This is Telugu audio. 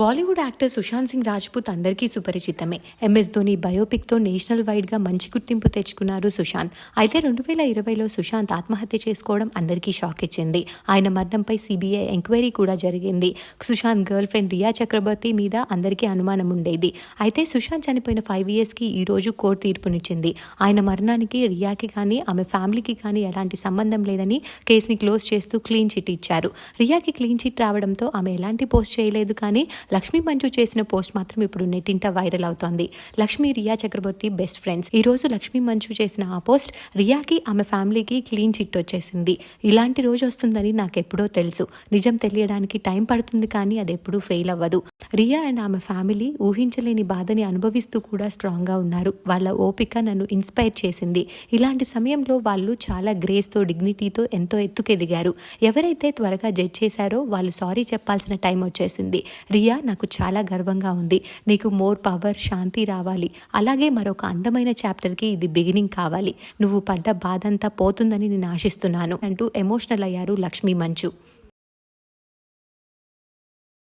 బాలీవుడ్ యాక్టర్ సుశాంత్ సింగ్ రాజ్పూత్ అందరికీ సుపరిచితమే. ఎంఎస్ ధోని బయోపిక్తో నేషనల్ వైడ్గా మంచి గుర్తింపు తెచ్చుకున్నారు సుశాంత్. అయితే 2020లో సుశాంత్ ఆత్మహత్య చేసుకోవడం అందరికీ షాక్ ఇచ్చింది. ఆయన మరణంపై సిబిఐ ఎంక్వైరీ కూడా జరిగింది. సుశాంత్ గర్ల్ ఫ్రెండ్ రియా చక్రవర్తి మీద అందరికీ అనుమానం ఉండేది. అయితే సుశాంత్ చనిపోయిన 5 yearsకి ఈ రోజు కోర్టు తీర్పునిచ్చింది. ఆయన మరణానికి రియాకి కానీ ఆమె ఫ్యామిలీకి కానీ ఎలాంటి సంబంధం లేదని కేసుని క్లోజ్ చేస్తూ క్లీన్ చిట్ ఇచ్చారు. రియాకి క్లీన్ చిట్ రావడంతో ఆమె ఎలాంటి పోస్ట్ చేయలేదు. కానీ లక్ష్మీ మంచు చేసిన పోస్ట్ మాత్రం ఇప్పుడు నెట్టింట వైరల్ అవుతోంది. Lakshmi Rhea Chakraborty best friends. ఈ రోజు లక్ష్మీ మంచు చేసిన ఆ పోస్ట్ రియాకి ఆమె ఫ్యామిలీకి క్లీన్ చిట్ వచ్చేసింది. ఇలాంటి రోజు వస్తుందని నాకెప్పుడో తెలుసు. నిజం తెలియడానికి టైం పడుతుంది, కానీ అది ఎప్పుడూ ఫెయిల్ అవ్వదు. రియా అండ్ ఆమె ఫ్యామిలీ ఊహించలేని బాధని అనుభవిస్తూ కూడా స్ట్రాంగ్గా ఉన్నారు. వాళ్ళ ఓపిక నన్ను ఇన్స్పైర్ చేసింది. ఇలాంటి సమయంలో వాళ్ళు చాలా గ్రేస్తో డిగ్నిటీతో ఎంతో ఎత్తుకెదిగారు. ఎవరైతే త్వరగా జడ్జ్ చేశారో వాళ్ళు సారీ చెప్పాల్సిన టైం వచ్చేసింది. రియా, నాకు చాలా గర్వంగా ఉంది. నీకు మోర్ పవర్, శాంతి రావాలి. అలాగే మరొక అందమైన చాప్టర్కి ఇది బిగినింగ్ కావాలి. నువ్వు పడ్డ బాధంతా పోతుందని నేను ఆశిస్తున్నాను అంటూ ఎమోషనల్ అయ్యారు లక్ష్మీ మంచు.